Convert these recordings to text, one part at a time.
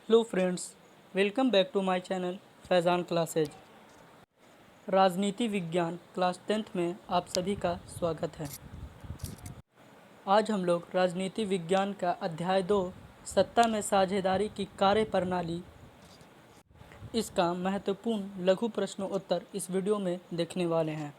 Hello friends, welcome back to my channel Faizan classes. राजनीति विज्ञान class 10th में आप सभी का स्वागत है। आज हम लोग राजनीति विज्ञान का अध्याय 2 सत्ता में साझेदारी की कार्य प्रणाली, इसका महत्वपूर्ण लघु प्रश्नों उत्तर इस वीडियो में देखने वाले हैं।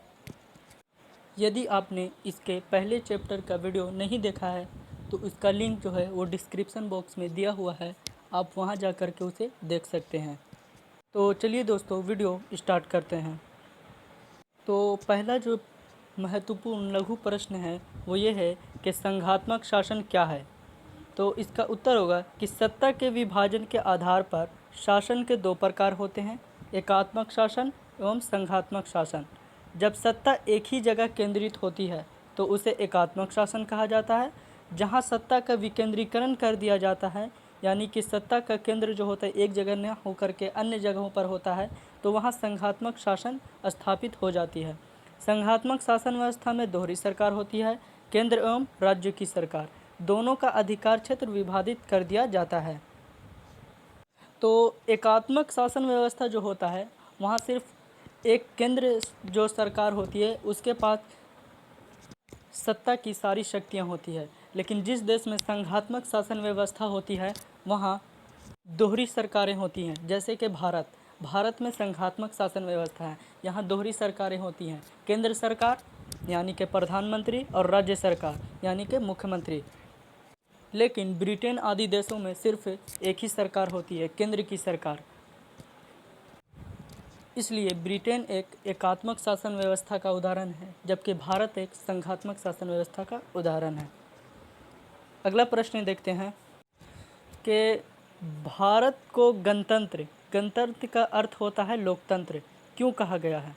यदि आपने इसके पहले चैप्टर का वीडियो नहीं देखा है तो इसका लिंक जो है वो डिस्क्रिप्शन बॉक्स में दिया हुआ है, आप वहां जा कर के उसे देख सकते हैं। तो चलिए दोस्तों, वीडियो स्टार्ट करते हैं। तो पहला जो महत्वपूर्ण लघु प्रश्न है वो ये है कि संघात्मक शासन क्या है। तो इसका उत्तर होगा कि सत्ता के विभाजन के आधार पर शासन के दो प्रकार होते हैं, एकात्मक शासन एवं संघात्मक शासन। जब सत्ता एक ही जगह केंद्रित होती है तो उसे एकात्मक शासन कहा जाता है। जहां सत्ता का विकेंद्रीकरण कर दिया जाता है, यानी कि सत्ता का केंद्र जो होता है एक जगह न होकर के अन्य जगहों पर होता है, तो वहाँ संघात्मक शासन स्थापित हो जाती है। संघात्मक शासन व्यवस्था में दोहरी सरकार होती है, केंद्र एवं राज्य की सरकार दोनों का अधिकार क्षेत्र विभाजित कर दिया जाता है। तो एकात्मक शासन व्यवस्था जो होता है वहाँ सिर्फ एक केंद्र जो सरकार होती है उसके पास सत्ता की सारी शक्तियाँ होती है। लेकिन जिस देश में संघात्मक शासन व्यवस्था होती है वहाँ दोहरी सरकारें होती हैं। जैसे कि भारत में संघात्मक शासन व्यवस्था है, यहाँ दोहरी सरकारें होती हैं, केंद्र सरकार यानी कि प्रधानमंत्री और राज्य सरकार यानी कि मुख्यमंत्री। लेकिन ब्रिटेन आदि देशों में सिर्फ एक ही सरकार होती है, केंद्र की सरकार। इसलिए ब्रिटेन एक एकात्मक शासन व्यवस्था का उदाहरण है, जबकि भारत एक संघात्मक शासन व्यवस्था का उदाहरण है। अगला प्रश्न देखते हैं कि भारत को गणतंत्र का अर्थ होता है लोकतंत्र, क्यों कहा गया है।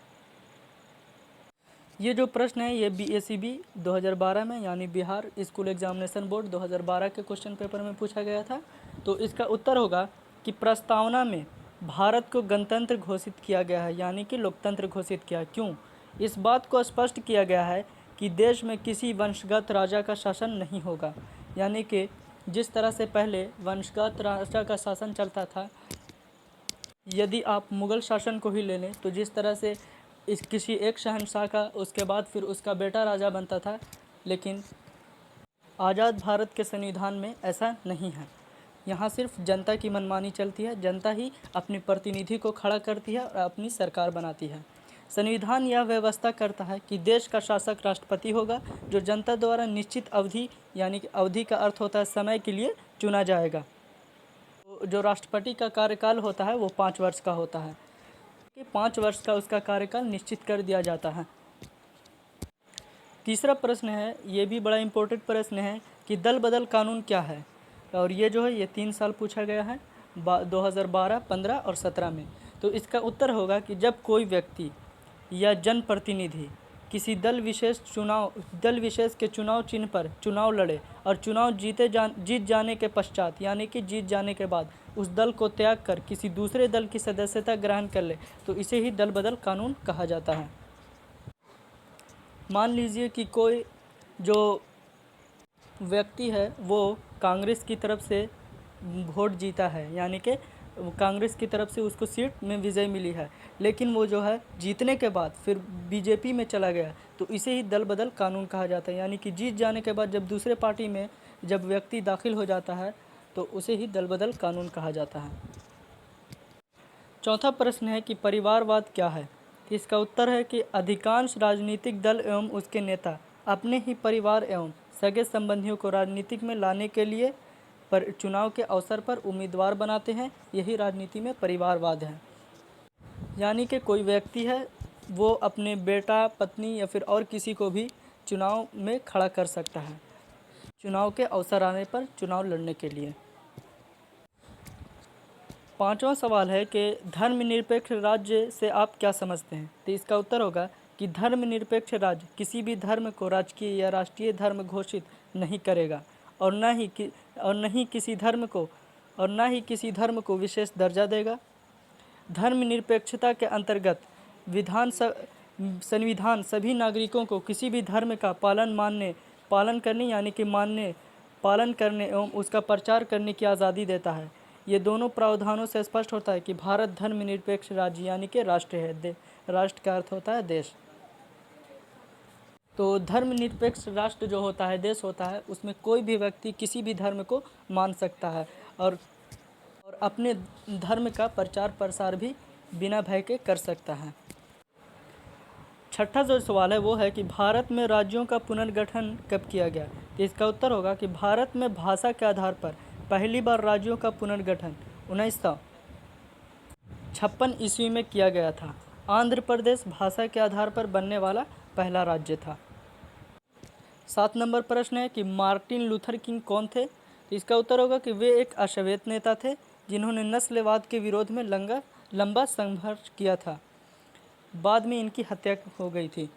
ये जो प्रश्न है ये BACB 2012 में यानी बिहार स्कूल एग्जामिनेशन बोर्ड 2012 के क्वेश्चन पेपर में पूछा गया था। तो इसका उत्तर होगा कि प्रस्तावना में भारत को गणतंत्र घोषित किया गया है, यानी कि लोकतंत्र घोषित किया। क्यों? इस बात को स्पष्ट किया गया है कि देश में किसी वंशगत राजा का शासन नहीं होगा, यानी कि जिस तरह से पहले वंशगत राजा का शासन चलता था, यदि आप मुग़ल शासन को ही ले लें तो जिस तरह से इस किसी एक शहंशाह का उसके बाद फिर उसका बेटा राजा बनता था, लेकिन आज़ाद भारत के संविधान में ऐसा नहीं है। यहाँ सिर्फ जनता की मनमानी चलती है, जनता ही अपने प्रतिनिधि को खड़ा करती है और अपनी सरकार बनाती है। संविधान यह व्यवस्था करता है कि देश का शासक राष्ट्रपति होगा, जो जनता द्वारा निश्चित अवधि यानी कि अवधि का अर्थ होता है समय के लिए चुना जाएगा। जो राष्ट्रपति का कार्यकाल होता है वो 5 वर्ष का होता है, कि 5 वर्ष का उसका कार्यकाल निश्चित कर दिया जाता है। तीसरा प्रश्न है, ये भी बड़ा इम्पोर्टेंट प्रश्न है कि दल बदल कानून क्या है। और ये जो है ये 3 साल पूछा गया है, 2012, 15 और 17 में। तो इसका उत्तर होगा कि जब कोई व्यक्ति या जनप्रतिनिधि किसी दल विशेष के चुनाव चिन्ह पर चुनाव लड़े और चुनाव जीत जाने के पश्चात, यानी कि जीत जाने के बाद उस दल को त्याग कर किसी दूसरे दल की सदस्यता ग्रहण कर ले, तो इसे ही दल बदल कानून कहा जाता है। मान लीजिए कि कोई जो व्यक्ति है वो कांग्रेस की तरफ से वोट जीता है, यानी कि कांग्रेस की तरफ से उसको सीट में विजय मिली है, लेकिन वो जो है जीतने के बाद फिर बीजेपी में चला गया, तो इसे ही दल बदल कानून कहा जाता है। यानी कि जीत जाने के बाद जब दूसरे पार्टी में जब व्यक्ति दाखिल हो जाता है तो उसे ही दल बदल कानून कहा जाता है। चौथा प्रश्न है कि परिवारवाद क्या है। तो इसका उत्तर है कि अधिकांश राजनीतिक दल एवं उसके नेता अपने ही परिवार एवं सगे संबंधियों को राजनीतिक में लाने के लिए पर चुनाव के अवसर पर उम्मीदवार बनाते हैं। यही राजनीति में परिवारवाद है। यानी कि कोई व्यक्ति है वो अपने बेटा, पत्नी या फिर और किसी को भी चुनाव में खड़ा कर सकता है, चुनाव के अवसर आने पर चुनाव लड़ने के लिए। पांचवा सवाल है कि धर्मनिरपेक्ष राज्य से आप क्या समझते हैं। तो इसका उत्तर होगा कि धर्मनिरपेक्ष राज्य किसी भी धर्म को राजकीय या राष्ट्रीय धर्म घोषित नहीं करेगा और न ही किसी धर्म को विशेष दर्जा देगा। धर्मनिरपेक्षता के अंतर्गत संविधान सभी नागरिकों को किसी भी धर्म का पालन करने यानी कि पालन करने एवं उसका प्रचार करने की आज़ादी देता है। ये दोनों प्रावधानों से स्पष्ट होता है कि भारत धर्मनिरपेक्ष राज्य यानी कि राष्ट्र है। राष्ट्र का अर्थ होता है देश। तो धर्मनिरपेक्ष राष्ट्र जो होता है, देश होता है, उसमें कोई भी व्यक्ति किसी भी धर्म को मान सकता है और अपने धर्म का प्रचार प्रसार भी बिना भय के कर सकता है। छठा जो सवाल है वो है कि भारत में राज्यों का पुनर्गठन कब किया गया। तो इसका उत्तर होगा कि भारत में भाषा के आधार पर पहली बार राज्यों का पुनर्गठन 1956 ईस्वी में किया गया था। आंध्र प्रदेश भाषा के आधार पर बनने वाला पहला राज्य था। 7 नंबर प्रश्न है कि मार्टिन लूथर किंग कौन थे। तो इसका उत्तर होगा कि वे एक अश्वेत नेता थे जिन्होंने नस्लवाद के विरोध में लंबा संघर्ष किया था। बाद में इनकी हत्या हो गई थी।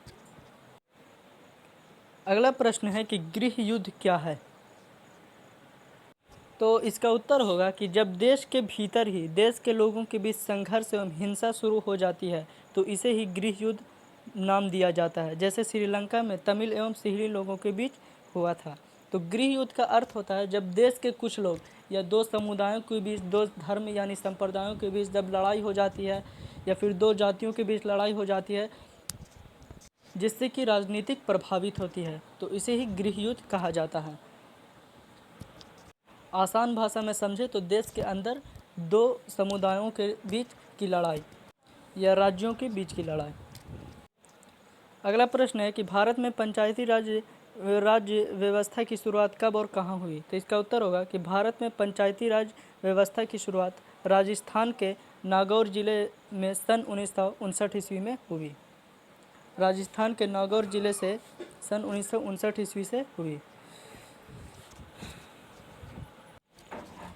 अगला प्रश्न है कि गृह युद्ध क्या है। तो इसका उत्तर होगा कि जब देश के भीतर ही देश के लोगों के बीच संघर्ष एवं हिंसा शुरू हो जाती है तो इसे ही गृह युद्ध नाम दिया जाता है, जैसे श्रीलंका में तमिल एवं सिहरी लोगों के बीच हुआ था। तो गृह युद्ध का अर्थ होता है जब देश के कुछ लोग या दो समुदायों के बीच, दो धर्म यानी संप्रदायों के बीच जब लड़ाई हो जाती है या फिर दो जातियों के बीच लड़ाई हो जाती है जिससे कि राजनीतिक प्रभावित होती है, तो इसे ही गृह युद्ध कहा जाता है। आसान भाषा में समझे तो देश के अंदर दो समुदायों के बीच की लड़ाई या राज्यों के बीच की लड़ाई। अगला प्रश्न है कि भारत में पंचायती राज्य व्यवस्था की शुरुआत कब और कहाँ हुई। तो इसका उत्तर होगा कि भारत में पंचायती राज व्यवस्था की शुरुआत राजस्थान के नागौर जिले में सन 1959 ईस्वी में हुई। राजस्थान के नागौर जिले से सन 1959 ईस्वी से हुई।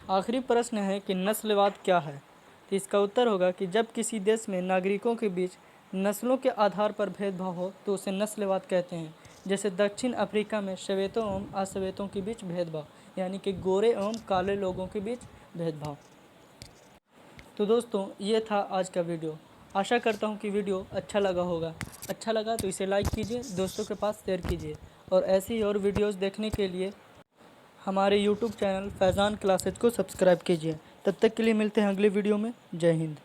आखिरी प्रश्न है कि नस्लवाद क्या है। तो इसका उत्तर होगा कि जब किसी देश में नागरिकों के बीच नस्लों के आधार पर भेदभाव हो तो उसे नस्लवाद कहते हैं। जैसे दक्षिण अफ्रीका में श्वेतों एवं अश्वेतों के बीच भेदभाव, यानी कि गोरे एवं काले लोगों के बीच भेदभाव। तो दोस्तों ये था आज का वीडियो। आशा करता हूँ कि वीडियो अच्छा लगा होगा। अच्छा लगा तो इसे लाइक कीजिए, दोस्तों के पास शेयर कीजिए और ऐसी ही और वीडियोस देखने के लिए हमारे YouTube चैनल फैज़ान क्लासेज को सब्सक्राइब कीजिए। तब तक के लिए मिलते हैं अगले वीडियो में। जय हिंद।